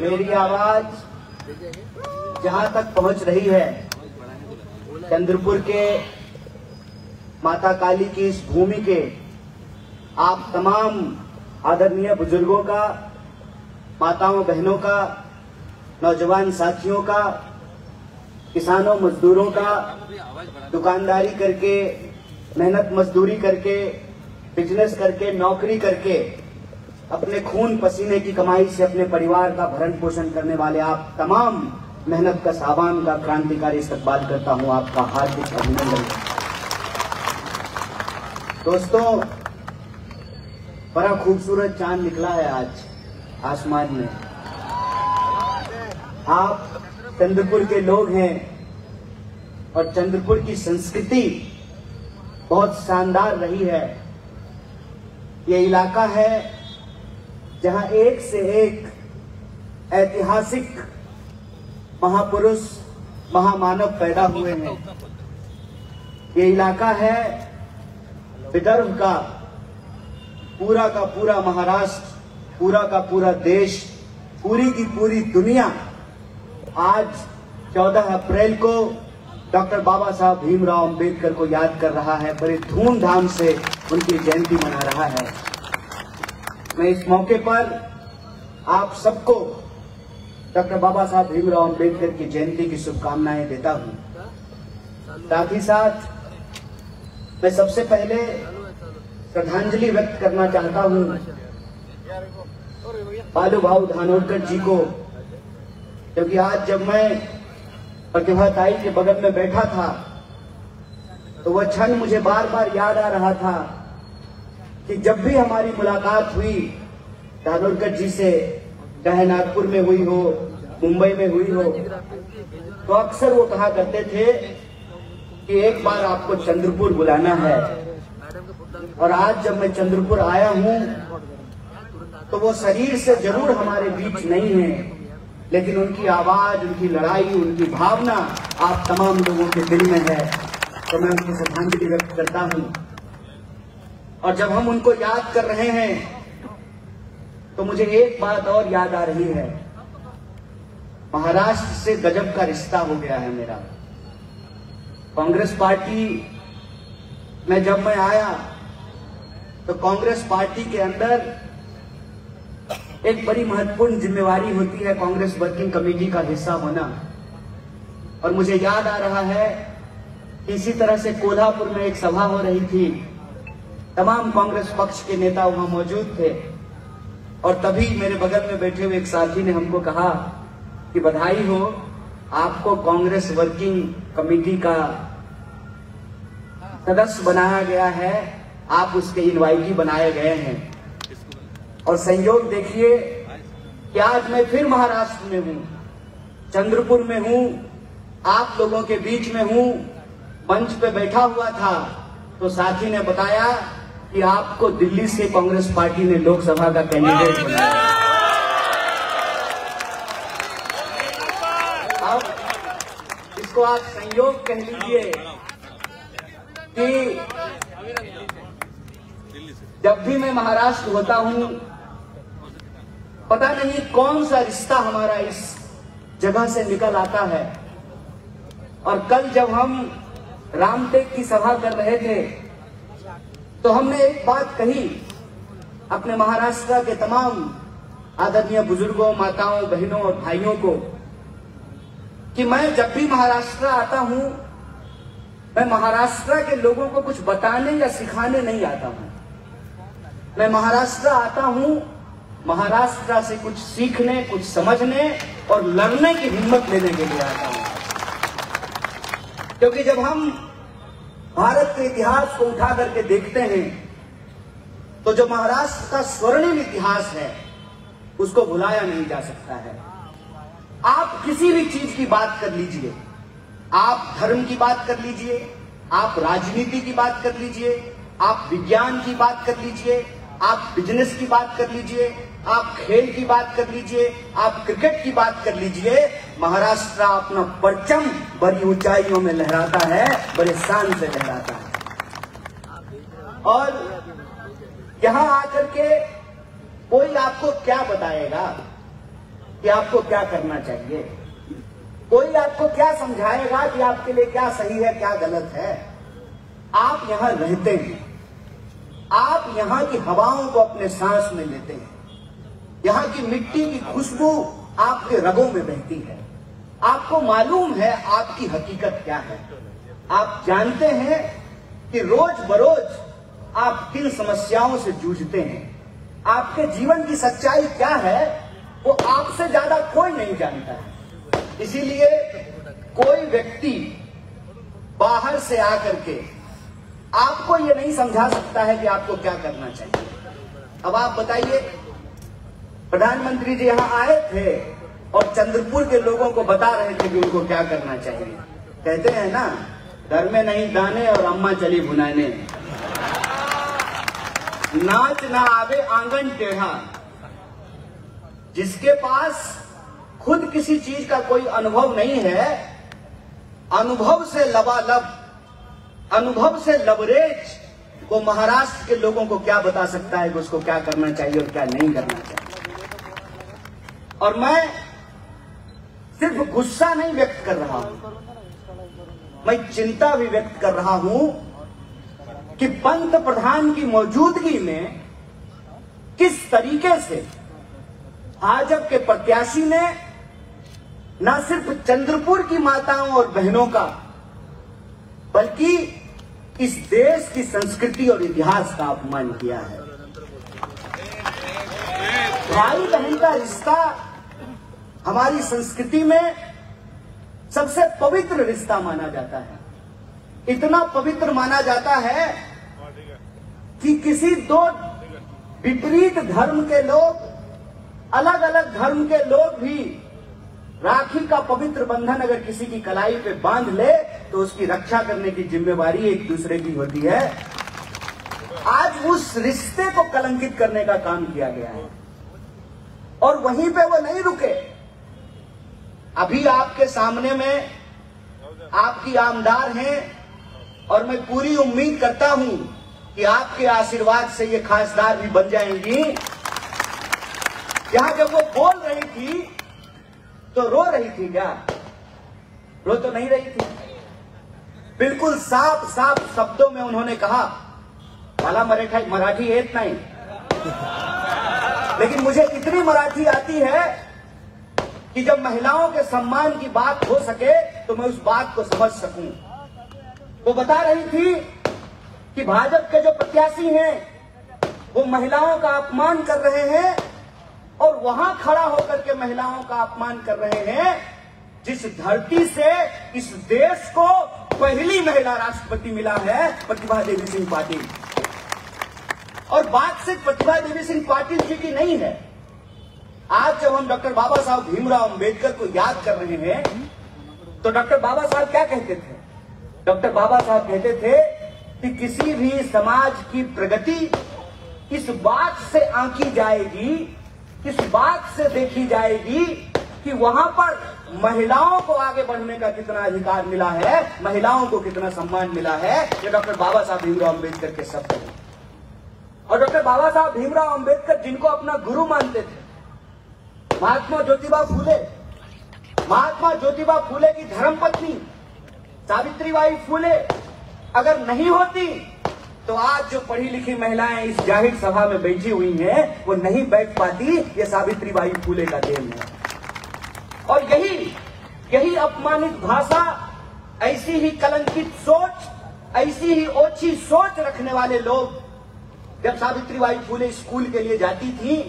मेरी आवाज जहां तक पहुंच रही है, चंद्रपुर के माता काली की इस भूमि के आप तमाम आदरणीय बुजुर्गों का, माताओं बहनों का, नौजवान साथियों का, किसानों मजदूरों का, दुकानदारी करके, मेहनत मजदूरी करके, बिजनेस करके, नौकरी करके, अपने खून पसीने की कमाई से अपने परिवार का भरण पोषण करने वाले आप तमाम मेहनत का सावान का क्रांतिकारी इस्तकबाल करता हूं। आपका हार्दिक अभिनंदन। दोस्तों, बड़ा खूबसूरत चांद निकला है आज आसमान में। आप चंद्रपुर के लोग हैं और चंद्रपुर की संस्कृति बहुत शानदार रही है। ये इलाका है जहां एक से एक ऐतिहासिक महापुरुष, महामानव पैदा हुए हैं। ये इलाका है विदर्भ का पूरा महाराष्ट्र, पूरा का पूरा देश, पूरी की पूरी दुनिया आज 14 अप्रैल को डॉक्टर बाबा साहब भीमराव अंबेडकर को याद कर रहा है, बड़े धूमधाम से उनकी जयंती मना रहा है। मैं इस मौके पर आप सबको डॉक्टर बाबा साहब भीमराव अंबेडकर की जयंती की शुभकामनाएं देता हूं। साथ ही साथ मैं सबसे पहले श्रद्धांजलि व्यक्त करना चाहता हूं बालू भाऊ धानोरकर जी को, क्योंकि आज जब मैं प्रतिभा ताई के बगल में बैठा था तो वह क्षण मुझे बार बार याद आ रहा था कि जब भी हमारी मुलाकात हुई धानोरकर जी से, चाहे नागपुर में हुई हो, मुंबई में हुई हो, तो अक्सर वो कहा करते थे कि एक बार आपको चंद्रपुर बुलाना है। और आज जब मैं चंद्रपुर आया हूं तो वो शरीर से जरूर हमारे बीच नहीं है, लेकिन उनकी आवाज, उनकी लड़ाई, उनकी भावना आप तमाम लोगों के दिल में है। तो मैं उनको श्रद्धांजलि व्यक्त करता हूं। और जब हम उनको याद कर रहे हैं तो मुझे एक बात और याद आ रही है। महाराष्ट्र से गजब का रिश्ता हो गया है मेरा। कांग्रेस पार्टी में जब मैं आया तो कांग्रेस पार्टी के अंदर एक बड़ी महत्वपूर्ण जिम्मेवारी होती है कांग्रेस वर्किंग कमेटी का हिस्सा होना। और मुझे याद आ रहा है कि इसी तरह से कोल्हापुर में एक सभा हो रही थी, तमाम कांग्रेस पक्ष के नेता वहां मौजूद थे। और तभी मेरे बगल में बैठे हुए एक साथी ने हमको कहा कि बधाई हो, आपको कांग्रेस वर्किंग कमेटी का सदस्य बनाया गया है, आप उसके इनवाइटी बनाए गए हैं। और संयोग देखिए कि आज मैं फिर महाराष्ट्र में हूं, चंद्रपुर में हूं, आप लोगों के बीच में हूं, मंच पे बैठा हुआ था तो साथी ने बताया कि आपको दिल्ली से कांग्रेस पार्टी ने लोकसभा का कैंडिडेट बनाया। अब इसको आप संयोग कह लीजिए कि जब भी मैं महाराष्ट्र होता हूं, पता नहीं कौन सा रिश्ता हमारा इस जगह से निकल आता है। और कल जब हम रामटेक की सभा कर रहे थे तो हमने एक बात कही अपने महाराष्ट्र के तमाम आदरणीय बुजुर्गों, माताओं, बहनों और भाइयों को कि मैं जब भी महाराष्ट्र आता हूं, मैं महाराष्ट्र के लोगों को कुछ बताने या सिखाने नहीं आता हूं। मैं महाराष्ट्र आता हूं महाराष्ट्र से कुछ सीखने, कुछ समझने और लड़ने की हिम्मत लेने के लिए आता हूं। क्योंकि जब हम भारत के इतिहास को उठा करके देखते हैं तो जो महाराष्ट्र का स्वर्णिम इतिहास है उसको भुलाया नहीं जा सकता है। आप किसी भी चीज की बात कर लीजिए, आप धर्म की बात कर लीजिए, आप राजनीति की बात कर लीजिए, आप विज्ञान की बात कर लीजिए, आप बिजनेस की बात कर लीजिए, आप खेल की बात कर लीजिए, आप क्रिकेट की बात कर लीजिए, महाराष्ट्र अपना परचम बड़ी ऊंचाइयों में लहराता है, बड़े शान से लहराता है। और यहां आकर के कोई आपको क्या बताएगा कि आपको क्या करना चाहिए? कोई आपको क्या समझाएगा कि आपके लिए क्या सही है, क्या गलत है? आप यहां रहते हैं, आप यहां की हवाओं को अपने सांस में लेते हैं, यहां की मिट्टी की खुशबू आपके रगों में बहती है। आपको मालूम है आपकी हकीकत क्या है। आप जानते हैं कि रोज बरोज आप किन समस्याओं से जूझते हैं। आपके जीवन की सच्चाई क्या है वो आपसे ज्यादा कोई नहीं जानता है। इसीलिए कोई व्यक्ति बाहर से आकर के आपको ये नहीं समझा सकता है कि आपको क्या करना चाहिए। अब आप बताइए, प्रधानमंत्री जी यहां आए थे और चंद्रपुर के लोगों को बता रहे थे कि उनको क्या करना चाहिए। कहते हैं ना, घर में नहीं दाने और अम्मा चली भुनाने, नाच ना आवे आंगन टेढ़ा। जिसके पास खुद किसी चीज का कोई अनुभव नहीं है, अनुभव से लबालब, अनुभव से लबरेज, वो महाराष्ट्र के लोगों को क्या बता सकता है कि उसको क्या करना चाहिए और क्या नहीं करना चाहिए। और मैं सिर्फ गुस्सा नहीं व्यक्त कर रहा हूं, मैं चिंता भी व्यक्त कर रहा हूं कि पंत प्रधान की मौजूदगी में किस तरीके से भाजपा के प्रत्याशी ने न सिर्फ चंद्रपुर की माताओं और बहनों का, बल्कि इस देश की संस्कृति और इतिहास का अपमान किया है। भाई बहन का रिश्ता हमारी संस्कृति में सबसे पवित्र रिश्ता माना जाता है। इतना पवित्र माना जाता है कि किसी दो विपरीत धर्म के लोग, अलग अलग धर्म के लोग भी राखी का पवित्र बंधन अगर किसी की कलाई पे बांध ले तो उसकी रक्षा करने की जिम्मेवारी एक दूसरे की होती है। आज उस रिश्ते को कलंकित करने का काम किया गया है और वहीं पे वो नहीं रुके। अभी आपके सामने में आपकी आमदार हैं और मैं पूरी उम्मीद करता हूं कि आपके आशीर्वाद से ये खासदार भी बन जाएंगी। यहां जब वो बोल रही थी तो रो रही थी क्या? रो तो नहीं रही थी। बिल्कुल साफ साफ शब्दों में उन्होंने कहा, मला मराठी येत नहीं, लेकिन मुझे इतनी मराठी आती है कि जब महिलाओं के सम्मान की बात हो सके तो मैं उस बात को समझ सकूं। वो बता रही थी कि भाजपा के जो प्रत्याशी हैं वो महिलाओं का अपमान कर रहे हैं और वहां खड़ा होकर के महिलाओं का अपमान कर रहे हैं जिस धरती से इस देश को पहली महिला राष्ट्रपति मिला है, प्रतिभा देवी सिंह पाटिल। और बात सिर्फ प्रतिभा देवी सिंह पाटिल जी की नहीं है। आज जब हम डॉक्टर बाबा साहब भीमराव अंबेडकर को याद कर रहे हैं तो डॉक्टर बाबा साहब क्या कहते थे? डॉक्टर बाबा साहब कहते थे कि किसी भी समाज की प्रगति इस बात से आंकी जाएगी, इस बात से देखी जाएगी कि वहां पर महिलाओं को आगे बढ़ने का कितना अधिकार मिला है, महिलाओं को कितना सम्मान मिला है। ये डॉक्टर बाबा साहब भीमराव अंबेडकर के शब्द हैं। और डॉक्टर बाबा साहब भीमराव अंबेडकर जिनको अपना गुरु मानते थे, महात्मा ज्योतिबा फूले, महात्मा ज्योतिबा फूले की धर्मपत्नी सावित्रीबाई फूले अगर नहीं होती तो आज जो पढ़ी लिखी महिलाएं इस जाहिर सभा में बैठी हुई हैं वो नहीं बैठ पाती। ये सावित्रीबाई फूले का देन है। और यही अपमानित भाषा, ऐसी ही कलंकित सोच, ऐसी ही ओछी सोच रखने वाले लोग जब सावित्रीबाई फूले स्कूल के लिए जाती थी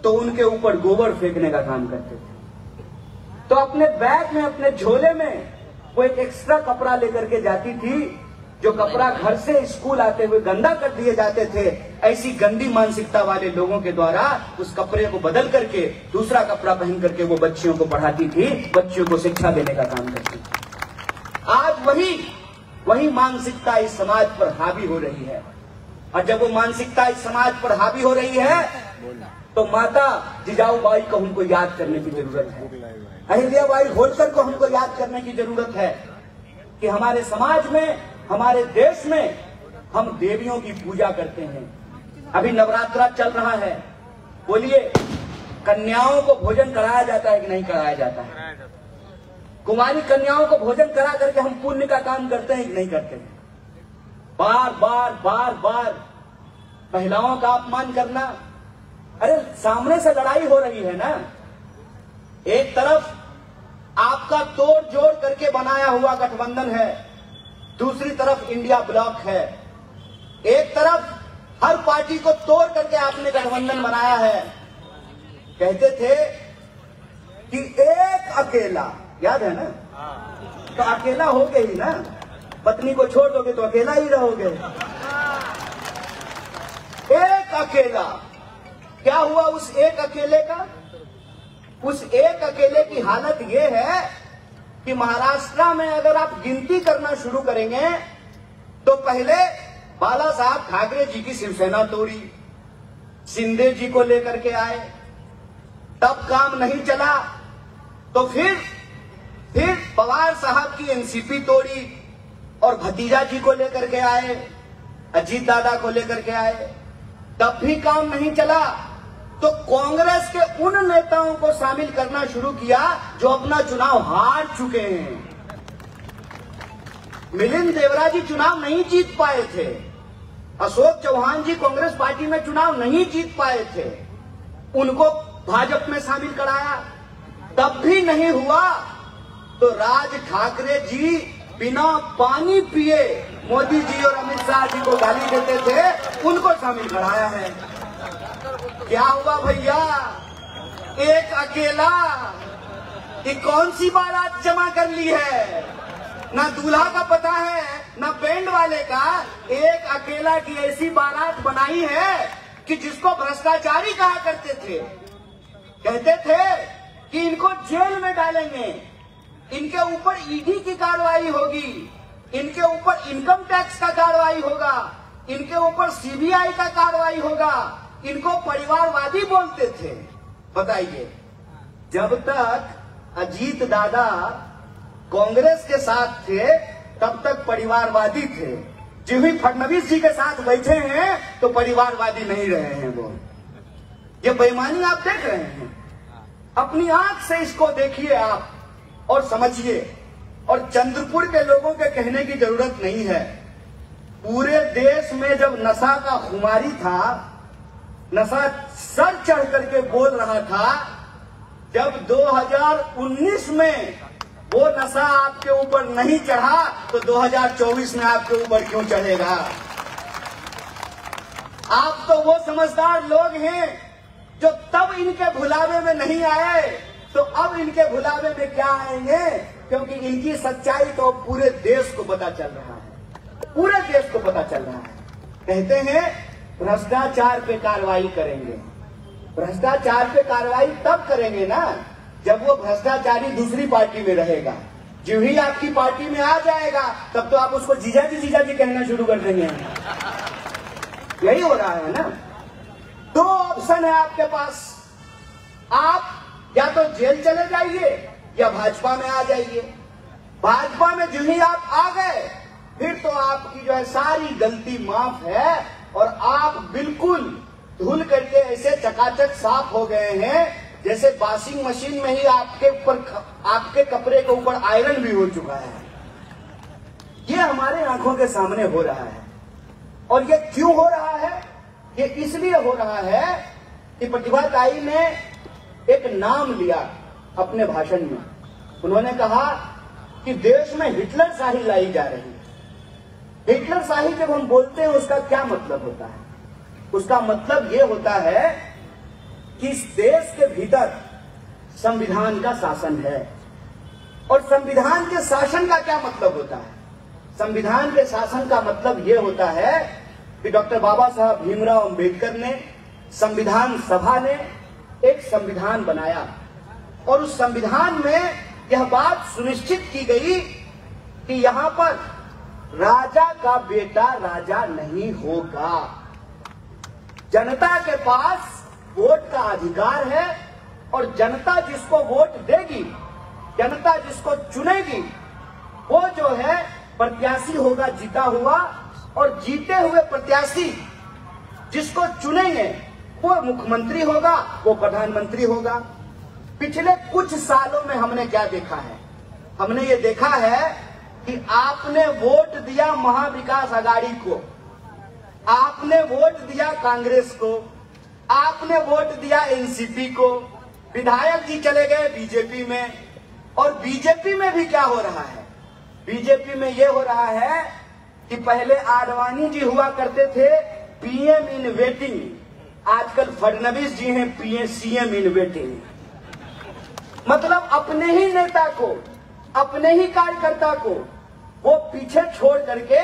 तो उनके ऊपर गोबर फेंकने का काम करते थे। तो अपने बैग में, अपने झोले में वो एक एक्स्ट्रा कपड़ा लेकर के जाती थी, जो कपड़ा घर से स्कूल आते हुए गंदा कर दिए जाते थे। ऐसी गंदी मानसिकता वाले लोगों के द्वारा उस कपड़े को बदल करके दूसरा कपड़ा पहन करके वो बच्चियों को पढ़ाती थी, बच्चियों को शिक्षा देने का काम करती थी। आज वही मानसिकता इस समाज पर हावी हो रही है। और जब वो मानसिकता इस समाज पर हावी हो रही है तो माता जिजाऊ बाई को हमको याद करने की जरूरत है, अहिल्याबाई होलकर को हमको याद करने की जरूरत है कि हमारे समाज में, हमारे देश में हम देवियों की पूजा करते हैं। अभी नवरात्रा चल रहा है, बोलिए, कन्याओं को भोजन कराया जाता है कि नहीं कराया जाता है? कुमारी कन्याओं को भोजन करा करके हम पुण्य का काम करते हैं कि नहीं करते हैं? बार बार बार बार महिलाओं का अपमान करना। अरे सामने से लड़ाई हो रही है ना, एक तरफ आपका तोड़ जोड़ करके बनाया हुआ गठबंधन है, दूसरी तरफ इंडिया ब्लॉक है। एक तरफ हर पार्टी को तोड़ करके आपने गठबंधन बनाया है। कहते थे कि एक अकेला, याद है ना? तो अकेला हो गए ही ना, पत्नी को छोड़ दोगे तो अकेला ही रहोगे। एक अकेला, क्या हुआ उस एक अकेले का? उस एक अकेले की हालत यह है कि महाराष्ट्र में अगर आप गिनती करना शुरू करेंगे तो पहले बाला साहब ठाकरे जी की शिवसेना तोड़ी, शिंदे जी को लेकर के आए, तब काम नहीं चला तो फिर पवार साहब की एनसीपी तोड़ी और भतीजा जी को लेकर के आए, अजीत दादा को लेकर के आए, तब भी काम नहीं चला तो कांग्रेस के उन नेताओं को शामिल करना शुरू किया जो अपना चुनाव हार चुके हैं। मिलिंद देवरा जी चुनाव नहीं जीत पाए थे, अशोक चौहान जी कांग्रेस पार्टी में चुनाव नहीं जीत पाए थे, उनको भाजपा में शामिल कराया, तब भी नहीं हुआ तो राज ठाकरे जी बिना पानी पिए मोदी जी और अमित शाह जी को गाली देते थे, उनको शामिल कराया है। क्या हुआ भैया? एक अकेला, ये कौन सी बारात जमा कर ली है? ना दूल्हा का पता है ना बैंड वाले का, एक अकेला की ऐसी बारात बनाई है कि जिसको भ्रष्टाचारी कहा करते थे। कहते थे कि इनको जेल में डालेंगे, इनके ऊपर ईडी की कार्रवाई होगी, इनके ऊपर इनकम टैक्स का कार्रवाई होगा, इनके ऊपर सीबीआई का कार्रवाई होगा, इनको परिवारवादी बोलते थे। बताइए, जब तक अजीत दादा कांग्रेस के साथ थे तब तक परिवारवादी थे, जो ही फडणवीस जी के साथ बैठे हैं तो परिवारवादी नहीं रहे हैं वो। ये बेईमानी आप देख रहे हैं, अपनी आंख से इसको देखिए आप और समझिए। और चंद्रपुर के लोगों के कहने की जरूरत नहीं है। पूरे देश में जब नशा का खुमारी था, नशा सर चढ़ करके बोल रहा था, जब 2019 में वो नशा आपके ऊपर नहीं चढ़ा तो 2024 में आपके ऊपर क्यों चढ़ेगा? आप तो वो समझदार लोग हैं जो तब इनके भुलावे में नहीं आए तो अब इनके भुलावे में क्या आएंगे, क्योंकि इनकी सच्चाई तो पूरे देश को पता चल रहा है, पूरे देश को पता चल रहा है। कहते हैं भ्रष्टाचार पे कार्रवाई करेंगे। भ्रष्टाचार पे कार्रवाई तब करेंगे ना जब वो भ्रष्टाचारी दूसरी पार्टी में रहेगा। जो ही आपकी पार्टी में आ जाएगा तब तो आप उसको जीजा जी कहना शुरू कर देंगे। यही हो रहा है ना। दो ऑप्शन है आपके पास, आप या तो जेल चले जाइए या भाजपा में आ जाइए। भाजपा में जो ही आप आ गए फिर तो आपकी जो है सारी गलती माफ है और आप बिल्कुल धुल करके ऐसे चकाचक साफ हो गए हैं जैसे वॉशिंग मशीन में ही आपके कपड़े के ऊपर आयरन भी हो चुका है। ये हमारे आंखों के सामने हो रहा है। और ये क्यों हो रहा है? ये इसलिए हो रहा है कि प्रतिभा ताई ने एक नाम लिया अपने भाषण में। उन्होंने कहा कि देश में हिटलर शाही लाई जा रही है। हिटलर शाही जब हम बोलते हैं उसका क्या मतलब होता है? उसका मतलब ये होता है कि इस देश के भीतर संविधान का शासन है। और संविधान के शासन का क्या मतलब होता है? संविधान के शासन का मतलब ये होता है कि डॉक्टर बाबा साहब भीमराव अंबेडकर ने, संविधान सभा ने एक संविधान बनाया और उस संविधान में यह बात सुनिश्चित की गई कि यहां पर राजा का बेटा राजा नहीं होगा। जनता के पास वोट का अधिकार है और जनता जिसको वोट देगी, जनता जिसको चुनेगी, वो जो है प्रत्याशी होगा जीता हुआ, और जीते हुए प्रत्याशी जिसको चुनेंगे वो मुख्यमंत्री होगा, वो प्रधानमंत्री होगा। पिछले कुछ सालों में हमने क्या देखा है? हमने ये देखा है कि आपने वोट दिया महाविकास आघाड़ी को, आपने वोट दिया कांग्रेस को, आपने वोट दिया एनसीपी को, विधायक जी चले गए बीजेपी में। और बीजेपी में भी क्या हो रहा है? बीजेपी में ये हो रहा है कि पहले आडवाणी जी हुआ करते थे पीएम इन वेटिंग, आजकल फडणवीस जी हैं सीएम इन वेटिंग। मतलब अपने ही नेता को, अपने ही कार्यकर्ता को वो पीछे छोड़ करके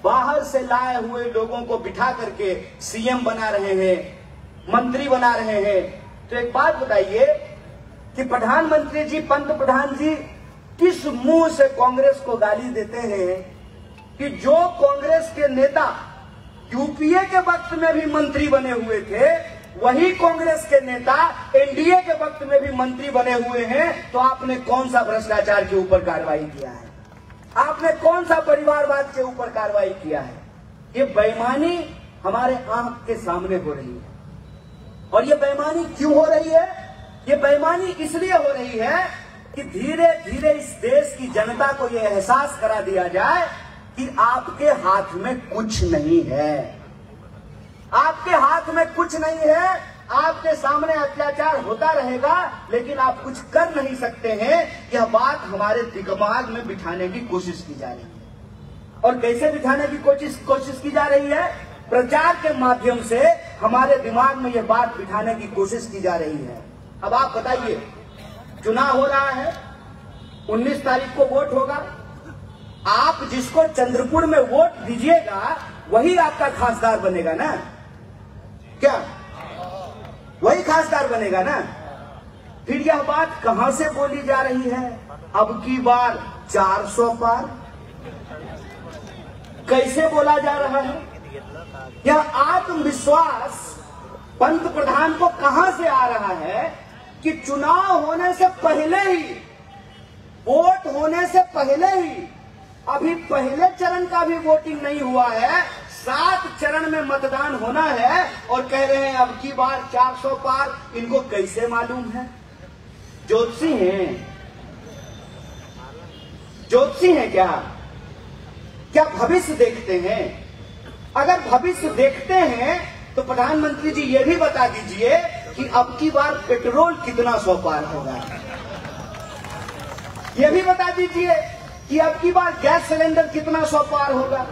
बाहर से लाए हुए लोगों को बिठा करके सीएम बना रहे हैं, मंत्री बना रहे हैं। तो एक बात बताइए कि प्रधानमंत्री जी, पंत प्रधान जी किस मुंह से कांग्रेस को गाली देते हैं कि जो कांग्रेस के नेता यूपीए के वक्त में भी मंत्री बने हुए थे, वही कांग्रेस के नेता एनडीए के वक्त में भी मंत्री बने हुए हैं। तो आपने कौन सा भ्रष्टाचार के ऊपर कार्रवाई किया है? आपने कौन सा परिवारवाद के ऊपर कार्रवाई किया है? ये बेईमानी हमारे आंख के सामने हो रही है। और ये बेईमानी क्यों हो रही है? ये बेईमानी इसलिए हो रही है कि धीरे धीरे इस देश की जनता को ये एहसास करा दिया जाए कि आपके हाथ में कुछ नहीं है, आपके हाथ में कुछ नहीं है, आपके सामने अत्याचार होता रहेगा लेकिन आप कुछ कर नहीं सकते हैं। यह बात हमारे दिमाग में बिठाने की कोशिश की जा रही है। और कैसे बिठाने की कोशिश की जा रही है? प्रचार के माध्यम से हमारे दिमाग में यह बात बिठाने की कोशिश की जा रही है। अब आप बताइए, चुनाव हो रहा है, 19 तारीख को वोट होगा, आप जिसको चंद्रपुर में वोट दीजिएगा वही आपका खासदार बनेगा ना? क्या वही खासदार बनेगा ना? फिर यह बात कहां से बोली जा रही है? अब की बार 400 पार कैसे बोला जा रहा है? यह आत्मविश्वास पंत प्रधान को कहां से आ रहा है कि चुनाव होने से पहले ही, वोट होने से पहले ही, अभी पहले चरण का भी वोटिंग नहीं हुआ है, 7 चरण में मतदान होना है और कह रहे हैं अब की बार 400 पार। इनको कैसे मालूम है? ज्योतिषी हैं? ज्योतिषी हैं क्या? क्या भविष्य देखते हैं? अगर भविष्य देखते हैं तो प्रधानमंत्री जी ये भी बता दीजिए कि अब की बार पेट्रोल कितना 100 पार होगा। ये भी बता दीजिए कि अब की बार गैस सिलेंडर कितना 100 पार होगा।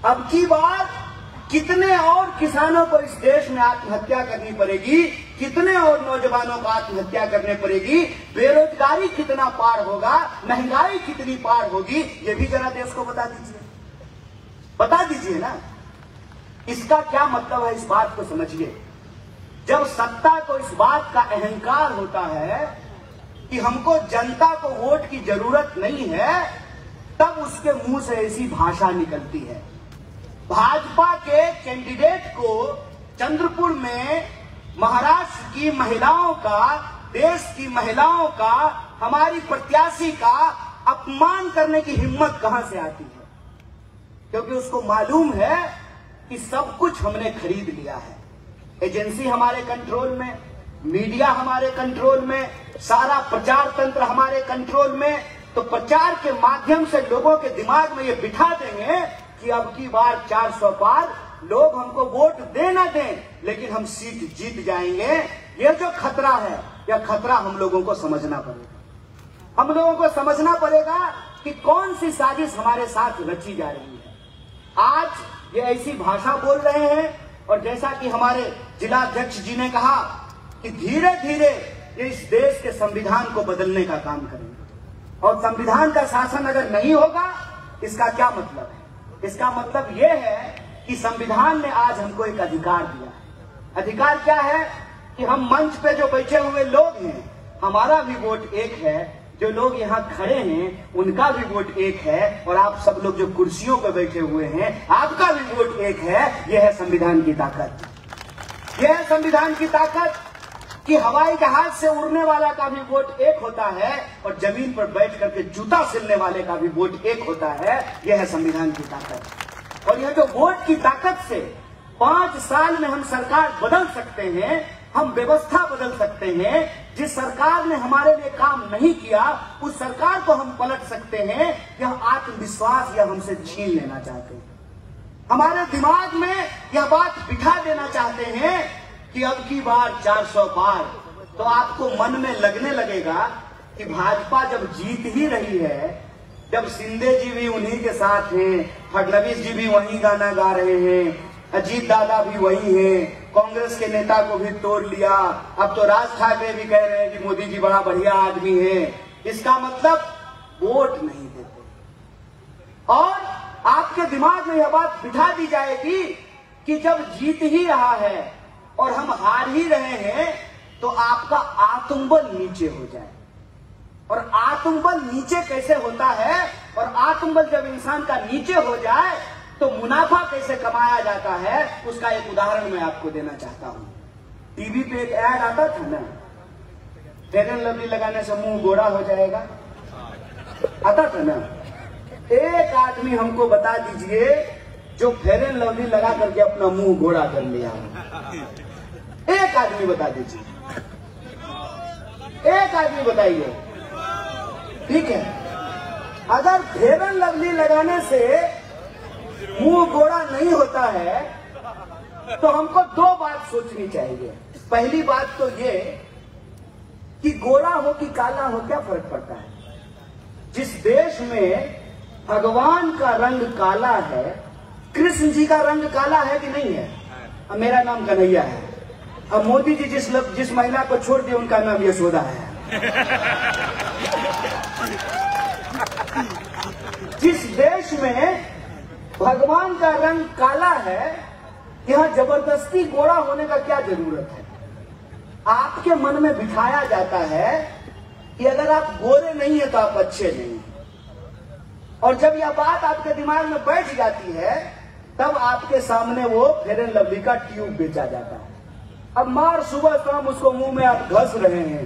अब की बार कितने और किसानों को इस देश में आत्महत्या करनी पड़ेगी, कितने और नौजवानों को आत्महत्या करनी पड़ेगी, बेरोजगारी कितना पार होगा, महंगाई कितनी पार होगी, ये भी जरा देश को बता दीजिए। बता दीजिए ना। इसका क्या मतलब है? इस बात को समझिए। जब सत्ता को इस बात का अहंकार होता है कि हमको जनता को वोट की जरूरत नहीं है, तब उसके मुंह से ऐसी भाषा निकलती है। भाजपा के कैंडिडेट को चंद्रपुर में महाराष्ट्र की महिलाओं का, देश की महिलाओं का, हमारी प्रत्याशी का अपमान करने की हिम्मत कहां से आती है? क्योंकि उसको मालूम है कि सब कुछ हमने खरीद लिया है। एजेंसी हमारे कंट्रोल में, मीडिया हमारे कंट्रोल में, सारा प्रचार तंत्र हमारे कंट्रोल में। तो प्रचार के माध्यम से लोगों के दिमाग में ये बिठा देंगे कि अब की बार 400 पार, लोग हमको वोट दे ना दें लेकिन हम सीट जीत जाएंगे। ये जो खतरा है, यह खतरा हम लोगों को समझना पड़ेगा। हम लोगों को समझना पड़ेगा कि कौन सी साजिश हमारे साथ रची जा रही है। आज ये ऐसी भाषा बोल रहे हैं और जैसा कि हमारे जिला अध्यक्ष जी ने कहा कि धीरे धीरे ये इस देश के संविधान को बदलने का काम करेंगे। और संविधान का शासन अगर नहीं होगा, इसका क्या मतलब है? इसका मतलब यह है कि संविधान ने आज हमको एक अधिकार दिया है। अधिकार क्या है? कि हम मंच पे जो बैठे हुए लोग हैं, हमारा भी वोट एक है, जो लोग यहाँ खड़े हैं उनका भी वोट एक है, और आप सब लोग जो कुर्सियों पर बैठे हुए हैं, आपका भी वोट एक है। यह है संविधान की ताकत। यह है संविधान की ताकत कि हवाई जहाज से उड़ने वाला का भी वोट एक होता है और जमीन पर बैठ करके जूता सिलने वाले का भी वोट एक होता है। यह है संविधान की ताकत। और यह जो वोट की ताकत से 5 साल में हम सरकार बदल सकते हैं, हम व्यवस्था बदल सकते हैं। जिस सरकार ने हमारे लिए काम नहीं किया उस सरकार को हम पलट सकते हैं। यह आत्मविश्वास यह हमसे छीन लेना चाहते हैं। हमारे दिमाग में यह बात बिठा देना चाहते हैं कि अब की बार 400 पार। तो आपको मन में लगने लगेगा कि भाजपा जब जीत ही रही है, जब शिंदे जी भी उन्हीं के साथ हैं, फडणवीस जी भी वही गाना गा रहे हैं, अजीत दादा भी वही हैं, कांग्रेस के नेता को भी तोड़ लिया, अब तो राज ठाकरे भी कह रहे हैं कि मोदी जी बड़ा बढ़िया आदमी है। इसका मतलब वोट नहीं देते। और आपके दिमाग में यह बात बिठा दी जाएगी कि जब जीत ही रहा है और हम हार ही रहे हैं तो आपका आत्मबल नीचे हो जाए। और आत्मबल नीचे कैसे होता है, और आत्मबल जब इंसान का नीचे हो जाए तो मुनाफा कैसे कमाया जाता है, उसका एक उदाहरण मैं आपको देना चाहता हूं। टीवी पे एक ऐड आता था ना, फेयर एंड लवली लगाने से मुंह गोरा हो जाएगा, आता था ना। एक आदमी हमको बता दीजिए जो फेयर एंड लवली लगा करके अपना मुंह गोरा कर लिया। एक आदमी बता दीजिए, एक आदमी बताइए। ठीक है, अगर फेयर एंड लवली लगाने से मुंह गोरा नहीं होता है तो हमको 2 बात सोचनी चाहिए। पहली बात तो ये कि गोरा हो कि काला हो क्या फर्क पड़ता है। जिस देश में भगवान का रंग काला है, कृष्ण जी का रंग काला है कि नहीं है? अब मेरा नाम कन्हैया है, अब मोदी जी जिस महिला को छोड़ दिए उनका नाम यशोदा है। जिस देश में भगवान का रंग काला है, यहां जबरदस्ती गोरा होने का क्या जरूरत है? आपके मन में बिठाया जाता है कि अगर आप गोरे नहीं है तो आप अच्छे नहीं। और जब यह बात आपके दिमाग में बैठ जाती है तब आपके सामने वो फेयर एंड लवली का ट्यूब बेचा जाता है। अब मार सुबह शाम उसको मुंह में आप घस रहे हैं,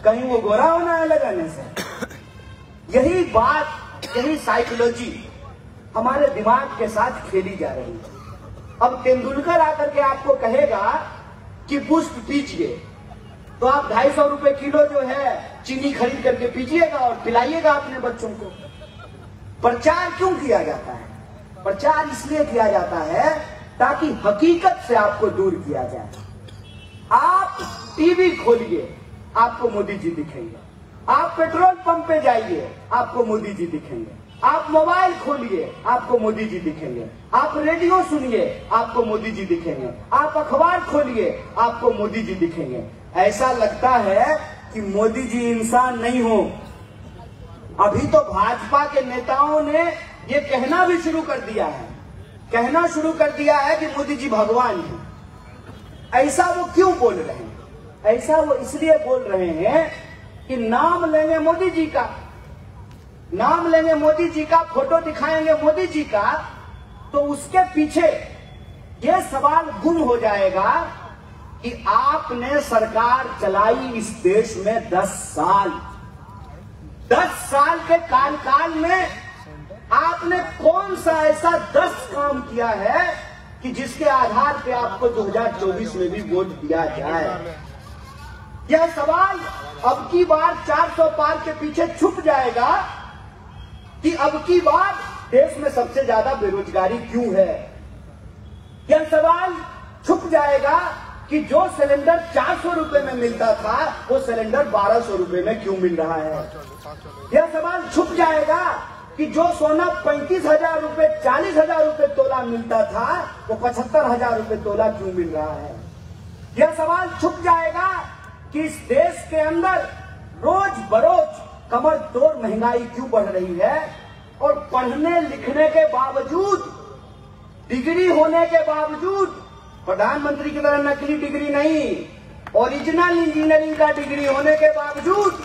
कहीं वो गोरा होना है लगाने से। यही बात, यही साइकोलॉजी हमारे दिमाग के साथ खेली जा रही है। अब तेंदुलकर आकर के आपको कहेगा कि पुष्प पीजिए तो आप 250 रुपए किलो जो है चीनी खरीद करके पीजिएगा और पिलाइएगा अपने बच्चों को। प्रचार क्यों किया जाता है? प्रचार इसलिए किया जाता है ताकि हकीकत से आपको दूर किया जाए। आप टीवी खोलिए, आपको मोदी जी दिखेंगे। आप पेट्रोल पंप पे जाइए, आपको मोदी जी दिखेंगे। आप मोबाइल खोलिए, आपको मोदी जी दिखेंगे। आप रेडियो सुनिए, आपको मोदी जी दिखेंगे। आप अखबार खोलिए, आपको मोदी जी दिखेंगे। ऐसा लगता है कि मोदी जी इंसान नहीं हो। अभी तो भाजपा के नेताओं ने ये कहना भी शुरू कर दिया है, कहना शुरू कर दिया है कि मोदी जी भगवान है। ऐसा वो क्यों बोल रहे हैं? ऐसा वो इसलिए बोल रहे हैं कि नाम लेंगे मोदी जी का, नाम लेंगे मोदी जी का, फोटो दिखाएंगे मोदी जी का, तो उसके पीछे ये सवाल गुम हो जाएगा कि आपने सरकार चलाई इस देश में 10 साल। 10 साल के कार्यकाल में आपने कौन सा ऐसा 10 काम किया है कि जिसके आधार पे आपको 2024 में भी वोट दिया जाए? यह सवाल अब की बार 400 पार के पीछे छुप जाएगा कि अब की बार देश में सबसे ज्यादा बेरोजगारी क्यों है। यह सवाल छुप जाएगा कि जो सिलेंडर 400 रुपए में मिलता था वो सिलेंडर 1200 रुपए में क्यों मिल रहा है। यह सवाल छुप जाएगा कि जो सोना 35,000 रुपए 40,000 रुपए तोला मिलता था वो 75,000 रुपए तोला क्यों मिल रहा है। यह सवाल छुप जाएगा कि इस देश के अंदर रोज बरोज कमर तोड़ महंगाई क्यों बढ़ रही है। और पढ़ने लिखने के बावजूद, डिग्री होने के बावजूद, प्रधानमंत्री की तरह नकली डिग्री नहीं, ओरिजिनल इंजीनियरिंग का डिग्री होने के बावजूद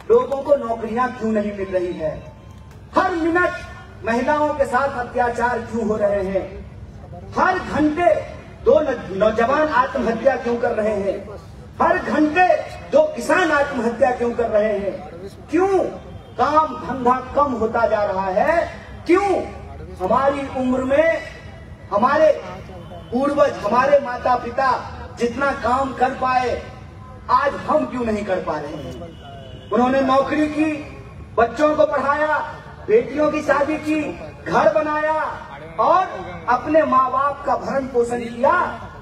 लोगों को नौकरियां क्यों नहीं मिल रही है। हर मिनट महिलाओं के साथ अत्याचार क्यों हो रहे हैं। हर घंटे 2 नौजवान आत्महत्या क्यों कर रहे हैं। हर घंटे 2 किसान आत्महत्या क्यों कर रहे हैं। क्यों काम धंधा कम होता जा रहा है। क्यों हमारी उम्र में, हमारे पूर्वज हमारे माता पिता जितना काम कर पाए आज हम क्यों नहीं कर पा रहे हैं। उन्होंने नौकरी की, बच्चों को पढ़ाया, बेटियों की शादी की, घर बनाया और अपने माँ बाप का भरण पोषण किया।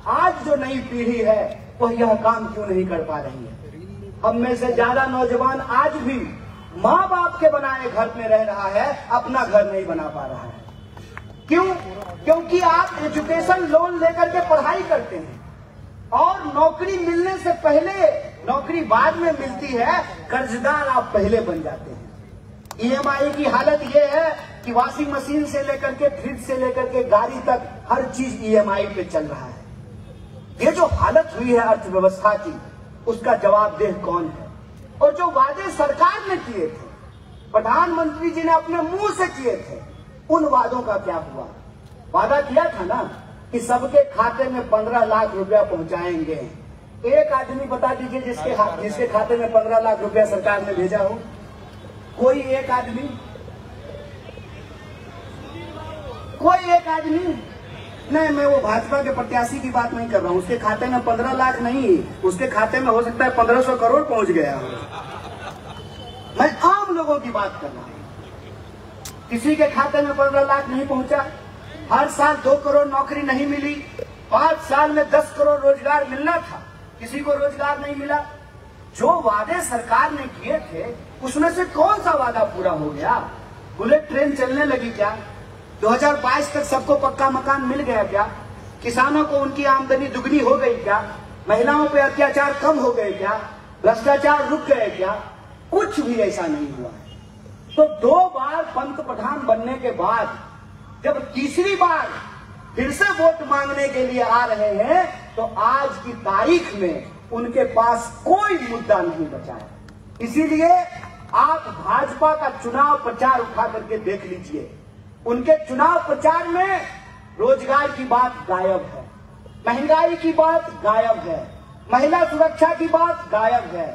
आज जो नई पीढ़ी है वह यह काम क्यों नहीं कर पा रही है। हम में से ज्यादा नौजवान आज भी माँ बाप के बनाए घर में रह रहा है, अपना घर नहीं बना पा रहा है। क्यों? क्योंकि आप एजुकेशन लोन लेकर के पढ़ाई करते हैं और नौकरी मिलने से पहले, नौकरी बाद में मिलती है, कर्जदार आप पहले बन जाते हैं। ईएमआई की हालत यह है कि वॉशिंग मशीन से लेकर के, फ्रिज से लेकर के गाड़ी तक हर चीज ईएमआई पे चल रहा है। ये जो हालत हुई है अर्थव्यवस्था की, उसका जवाबदेह कौन है? और जो वादे सरकार ने किए थे, प्रधानमंत्री जी ने अपने मुंह से किए थे, उन वादों का क्या हुआ? वादा किया था ना कि सबके खाते में 15 लाख रुपया पहुंचाएंगे। एक आदमी बता दीजिए जिसके खाते में 15 लाख रुपया सरकार ने भेजा हो। कोई एक आदमी? नहीं, मैं वो भाजपा के प्रत्याशी की बात नहीं कर रहा हूं। उसके खाते में 15 लाख नहीं, उसके खाते में हो सकता है 1500 करोड़ पहुंच गया हो। मैं आम लोगों की बात कर रहा हूं। किसी के खाते में 15 लाख नहीं पहुंचा। हर साल 2 करोड़ नौकरी नहीं मिली। 5 साल में 10 करोड़ रोजगार मिलना था, किसी को रोजगार नहीं मिला। जो वादे सरकार ने किए थे उसमें से कौन सा वादा पूरा हो गया? बुलेट ट्रेन चलने लगी क्या? 2022 तक सबको पक्का मकान मिल गया क्या? किसानों को उनकी आमदनी दुगनी हो गई क्या? महिलाओं पे अत्याचार कम हो गए क्या? भ्रष्टाचार रुक गए क्या? कुछ भी ऐसा नहीं हुआ है। तो 2 बार पंतप्रधान बनने के बाद जब तीसरी बार फिर से वोट मांगने के लिए आ रहे हैं तो आज की तारीख में उनके पास कोई मुद्दा नहीं बचा है। इसीलिए आप भाजपा का चुनाव प्रचार उठा करके देख लीजिए। उनके चुनाव प्रचार में रोजगार की बात गायब है, महंगाई की बात गायब है, महिला सुरक्षा की बात गायब है,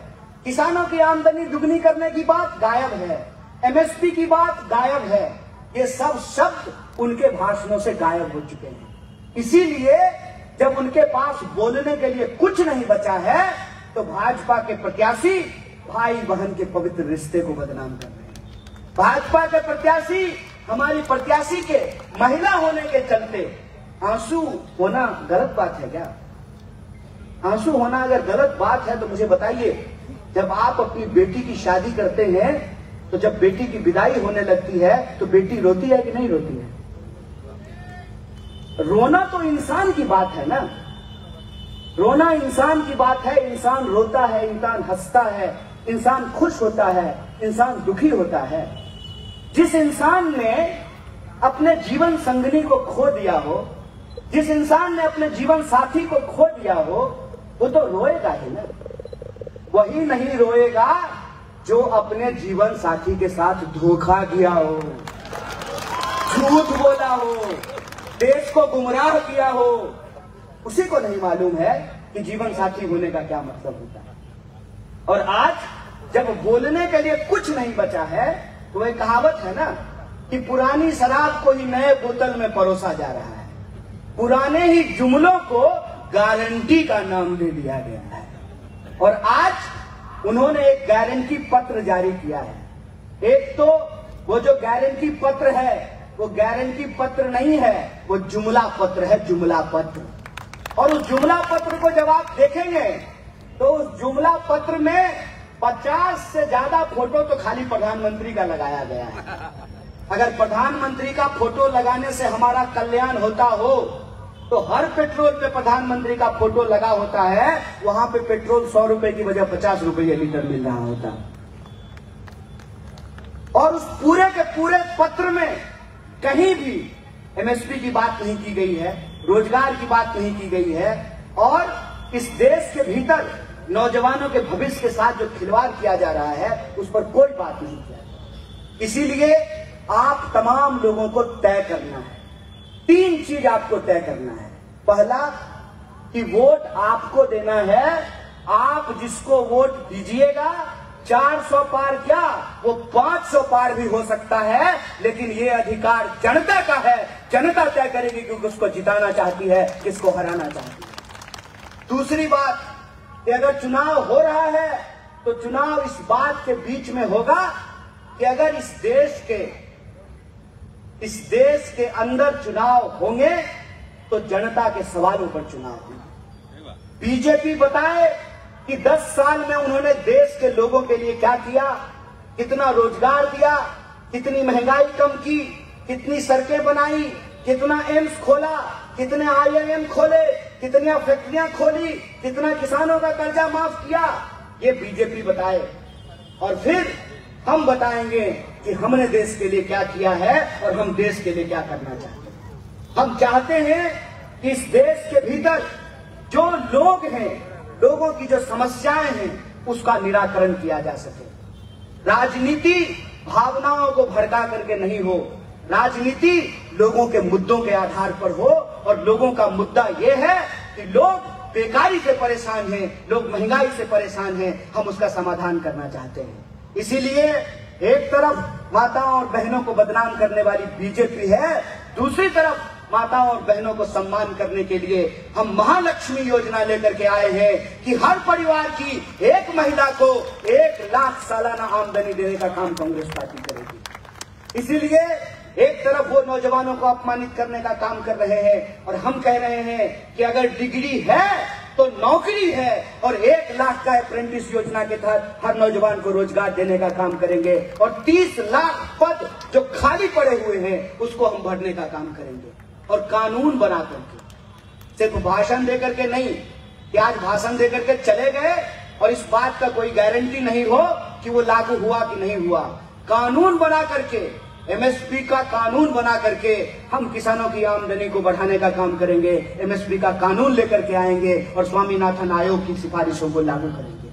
किसानों की आमदनी दुगनी करने की बात गायब है, एमएसपी की बात गायब है। ये सब शब्द उनके भाषणों से गायब हो चुके हैं। इसीलिए जब उनके पास बोलने के लिए कुछ नहीं बचा है तो भाजपा के प्रत्याशी भाई बहन के पवित्र रिश्ते को बदनाम कर रहे हैं। भाजपा के प्रत्याशी हमारी प्रत्याशी के महिला होने के चलते आंसू होना गलत बात है क्या? आंसू होना अगर गलत बात है तो मुझे बताइए, जब आप अपनी बेटी की शादी करते हैं तो जब बेटी की विदाई होने लगती है तो बेटी रोती है कि नहीं रोती है? रोना तो इंसान की बात है ना, रोना इंसान की बात है। इंसान रोता है, इंसान हंसता है, इंसान खुश होता है, इंसान दुखी होता है। जिस इंसान ने अपने जीवन संगिनी को खो दिया हो, जिस इंसान ने अपने जीवन साथी को खो दिया हो, वो तो रोएगा ही ना। वही नहीं रोएगा जो अपने जीवन साथी के साथ धोखा किया हो, झूठ बोला हो, देश को गुमराह किया हो। उसी को नहीं मालूम है कि जीवन साथी होने का क्या मतलब होता है। और आज जब बोलने के लिए कुछ नहीं बचा है तो एक कहावत है ना कि पुरानी शराब को ही नए बोतल में परोसा जा रहा है। पुराने ही जुमलों को गारंटी का नाम दे दिया गया है। और आज उन्होंने एक गारंटी पत्र जारी किया है। एक तो वो जो गारंटी पत्र है वो गारंटी पत्र नहीं है, वो जुमला पत्र है, जुमला पत्र। और उस जुमला पत्र को जब आप देखेंगे तो उस जुमला पत्र में 50 से ज्यादा फोटो तो खाली प्रधानमंत्री का लगाया गया है। अगर प्रधानमंत्री का फोटो लगाने से हमारा कल्याण होता हो तो हर पेट्रोल पे प्रधानमंत्री का फोटो लगा होता है, वहां पे पेट्रोल 100 रुपए की वजह 50 रुपए लीटर मिल रहा होता। और उस पूरे के पूरे पत्र में कहीं भी एमएसपी की बात नहीं की गई है, रोजगार की बात नहीं की गई है, और इस देश के भीतर नौजवानों के भविष्य के साथ जो खिलवाड़ किया जा रहा है उस पर कोई बात नहीं किया। इसीलिए आप तमाम लोगों को तय करना है, 3 चीज आपको तय करना है। पहला कि वोट आपको देना है। आप जिसको वोट दीजिएगा 400 पार क्या, वो 500 पार भी हो सकता है, लेकिन ये अधिकार जनता का है जनता तय करेगी कि किसको जिताना चाहती है, किसको हराना चाहती है। दूसरी बात कि अगर चुनाव हो रहा है तो चुनाव इस बात के बीच में होगा कि अगर इस देश के अंदर चुनाव होंगे तो जनता के सवालों पर चुनाव होंगे। बीजेपी बताए कि 10 साल में उन्होंने देश के लोगों के लिए क्या किया, कितना रोजगार दिया, कितनी महंगाई कम की, कितनी सड़कें बनाई, कितना एम्स खोला, कितने IIM खोले, कितनी फैक्ट्रियां खोली, कितना किसानों का कर्जा माफ किया, ये बीजेपी बताए। और फिर हम बताएंगे कि हमने देश के लिए क्या किया है और हम देश के लिए क्या करना चाहते हैं। हम चाहते हैं कि इस देश के भीतर जो लोग हैं, लोगों की जो समस्याएं हैं, उसका निराकरण किया जा सके। राजनीति भावनाओं को भड़का करके नहीं हो, राजनीति लोगों के मुद्दों के आधार पर हो। और लोगों का मुद्दा यह है कि लोग बेकारी से परेशान हैं, लोग महंगाई से परेशान हैं, हम उसका समाधान करना चाहते हैं। इसीलिए एक तरफ माताओं और बहनों को बदनाम करने वाली बीजेपी है, दूसरी तरफ माताओं और बहनों को सम्मान करने के लिए हम महालक्ष्मी योजना लेकर के आए हैं कि हर परिवार की एक महिला को 1 लाख सालाना आमदनी देने का काम कांग्रेस पार्टी करेगी। इसीलिए एक तरफ वो नौजवानों को अपमानित करने का काम कर रहे हैं और हम कह रहे हैं कि अगर डिग्री है तो नौकरी है, और 1 लाख का अप्रेंटिस योजना के तहत हर नौजवान को रोजगार देने का काम करेंगे और 30 लाख पद जो खाली पड़े हुए हैं उसको हम भरने का काम करेंगे। और कानून बना करके, सिर्फ भाषण देकर के नहीं कि आज भाषण देकर के चले गए और इस बात का कोई गारंटी नहीं हो कि वो लागू हुआ कि नहीं हुआ। कानून बना करके, MSP का कानून बना करके हम किसानों की आमदनी को बढ़ाने का काम करेंगे। MSP का कानून लेकर के आएंगे और स्वामीनाथन आयोग की सिफारिशों को लागू करेंगे।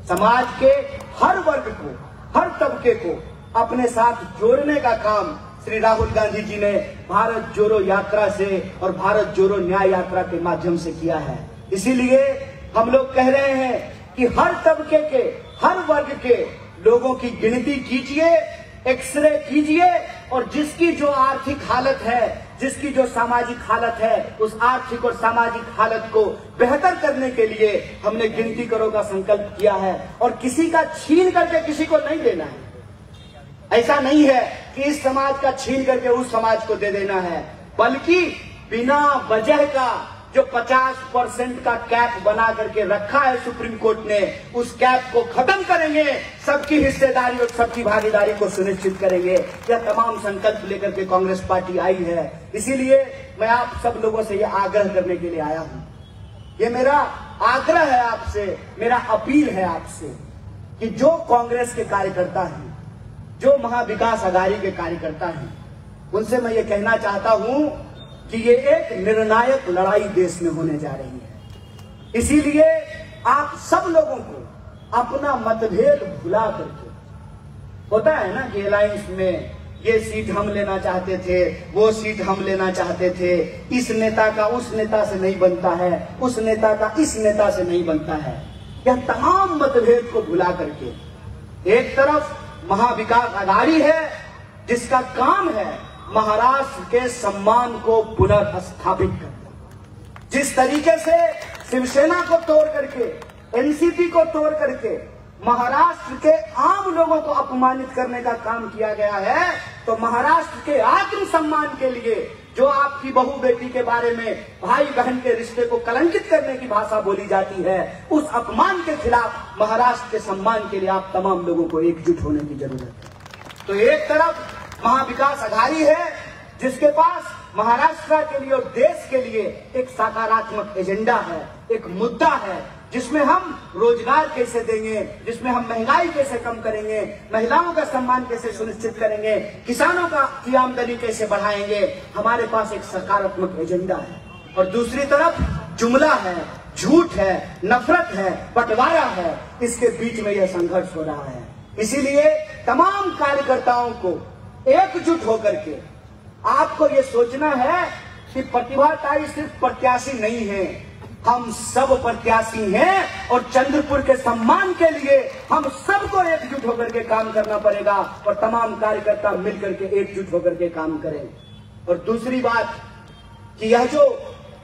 समाज के हर वर्ग को, हर तबके को अपने साथ जोड़ने का काम श्री राहुल गांधी जी ने भारत जोड़ो यात्रा से और भारत जोड़ो न्याय यात्रा के माध्यम से किया है। इसीलिए हम लोग कह रहे हैं कि हर तबके के, हर वर्ग के लोगों की गिनती कीजिए, एक्सरे कीजिए और जिसकी जो आर्थिक हालत है, जिसकी जो सामाजिक हालत है, उस आर्थिक और सामाजिक हालत को बेहतर करने के लिए हमने गिनती करो का संकल्प किया है। और किसी का छीन करके किसी को नहीं देना है। ऐसा नहीं है कि इस समाज का छीन करके उस समाज को दे देना है, बल्कि बिना वजह का जो 50% का कैप बना करके रखा है सुप्रीम कोर्ट ने, उस कैप को खत्म करेंगे, सबकी हिस्सेदारी और सबकी भागीदारी को सुनिश्चित करेंगे। यह तमाम संकल्प लेकर के कांग्रेस पार्टी आई है। इसीलिए मैं आप सब लोगों से यह आग्रह करने के लिए आया हूं। ये मेरा आग्रह है आपसे, मेरा अपील है आपसे कि जो कांग्रेस के कार्यकर्ता हैं, जो महाविकास अघाड़ी के कार्यकर्ता हैं, उनसे मैं ये कहना चाहता हूं कि ये एक निर्णायक लड़ाई देश में होने जा रही है। इसीलिए आप सब लोगों को अपना मतभेद भुला करके, होता है ना कि अलायंस में ये सीट हम लेना चाहते थे, वो सीट हम लेना चाहते थे, इस नेता का उस नेता से नहीं बनता है, उस नेता का इस नेता से नहीं बनता है। यह तमाम मतभेद को भुला करके एक तरफ महाविकास अघाड़ी है जिसका काम है महाराष्ट्र के सम्मान को पुनर्स्थापित करना। जिस तरीके से शिवसेना को तोड़ करके, एनसीपी को तोड़ करके महाराष्ट्र के आम लोगों को अपमानित करने का काम किया गया है, तो महाराष्ट्र के आत्म सम्मान के लिए जो आपकी बहू बेटी के बारे में, भाई बहन के रिश्ते को कलंकित करने की भाषा बोली जाती है, उस अपमान के खिलाफ महाराष्ट्र के सम्मान के लिए आप तमाम लोगों को एकजुट होने की जरूरत है। तो एक तरफ महाविकास अघाड़ी है जिसके पास महाराष्ट्र के लिए और देश के लिए एक सकारात्मक एजेंडा है, एक मुद्दा है, जिसमें हम रोजगार कैसे देंगे, जिसमें हम महंगाई कैसे कम करेंगे, महिलाओं का सम्मान कैसे सुनिश्चित करेंगे, किसानों की आमदनी कैसे बढ़ाएंगे। हमारे पास एक सकारात्मक एजेंडा है। और दूसरी तरफ जुमला है, झूठ है, नफरत है, बंटवारा है, इसके बीच में यह संघर्ष हो रहा है। इसीलिए तमाम कार्यकर्ताओं को एकजुट होकर के आपको ये सोचना है कि प्रतिभाताई सिर्फ प्रत्याशी नहीं है, हम सब प्रत्याशी हैं और चंद्रपुर के सम्मान के लिए हम सबको एकजुट होकर के काम करना पड़ेगा और तमाम कार्यकर्ता मिलकर के एकजुट होकर के काम करें। और दूसरी बात कि यह जो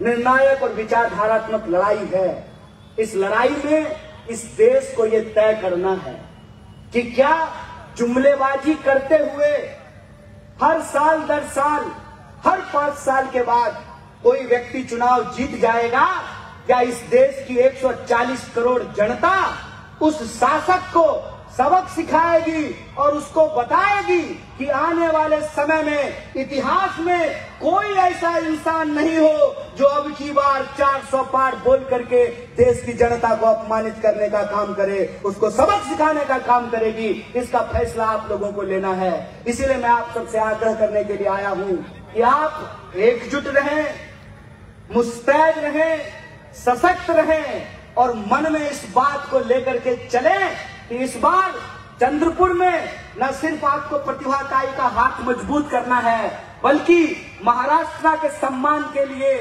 निर्णायक और विचारधारात्मक लड़ाई है, इस लड़ाई में इस देश को यह तय करना है कि क्या जुमलेबाजी करते हुए हर साल दर साल, हर 5 साल के बाद कोई व्यक्ति चुनाव जीत जाएगा, क्या इस देश की 140 करोड़ जनता उस शासक को सबक सिखाएगी और उसको बताएगी कि आने वाले समय में इतिहास में कोई ऐसा इंसान नहीं हो जो अब की बार 400 पार बोल करके देश की जनता को अपमानित करने का काम करे, उसको सबक सिखाने का काम करेगी। इसका फैसला आप लोगों को लेना है। इसीलिए मैं आप सबसे आग्रह करने के लिए आया हूं कि आप एकजुट रहें, मुस्तैद रहें, सशक्त रहें और मन में इस बात को लेकर के चलें कि इस बार चंद्रपुर में न सिर्फ आपको प्रतिभा ताई का हाथ मजबूत करना है, बल्कि महाराष्ट्र के सम्मान के लिए,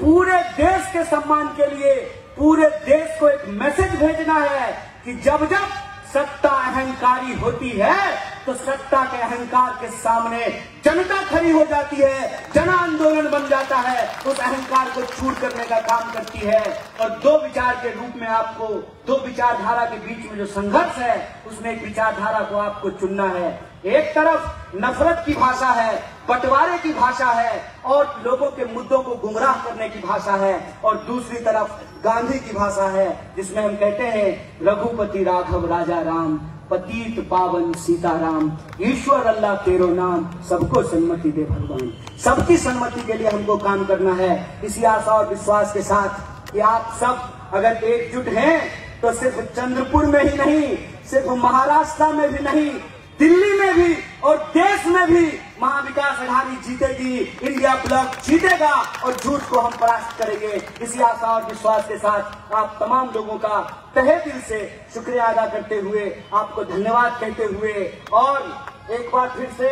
पूरे देश के सम्मान के लिए, पूरे देश को एक मैसेज भेजना है कि जब जब सत्ता अहंकारी होती है तो सत्ता के अहंकार के सामने जनता खड़ी हो जाती है, जन आंदोलन बन जाता है, उस अहंकार को चूर करने का काम करती है। और दो विचार के रूप में आपको, दो विचारधारा के बीच में जो संघर्ष है, उसमें एक विचारधारा को आपको चुनना है। एक तरफ नफरत की भाषा है, बंटवारे की भाषा है और लोगों के मुद्दों को गुमराह करने की भाषा है, और दूसरी तरफ गांधी की भाषा है जिसमें हम कहते हैं रघुपति राघव राजा राम, पतित पावन सीताराम, ईश्वर अल्लाह तेरो नाम, सबको सन्मति दे भगवान। सबकी सन्मति के लिए हमको काम करना है। इसी आशा और विश्वास के साथ कि आप सब अगर एकजुट हैं तो सिर्फ चंद्रपुर में ही नहीं, सिर्फ महाराष्ट्र में भी नहीं, दिल्ली में भी और देश में भी महाविकास अघाड़ी जीतेगी, इंडिया ब्लॉक जीतेगा और झूठ को हम परास्त करेंगे। इसी आशा और विश्वास के साथ आप तमाम लोगों का तहे दिल से शुक्रिया अदा करते हुए, आपको धन्यवाद कहते हुए, और एक बार फिर से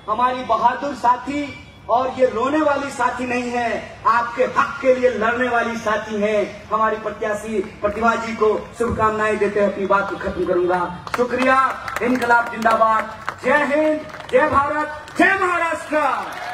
हमारी बहादुर साथी, और ये रोने वाली साथी नहीं है, आपके हक के लिए लड़ने वाली साथी है, हमारी प्रत्याशी प्रतिभा जी को शुभकामनाएं देते हुए अपनी बात को खत्म करूंगा। शुक्रिया। इनकलाब जिंदाबाद। जय हिंद, जय भारत, जय महाराष्ट्र।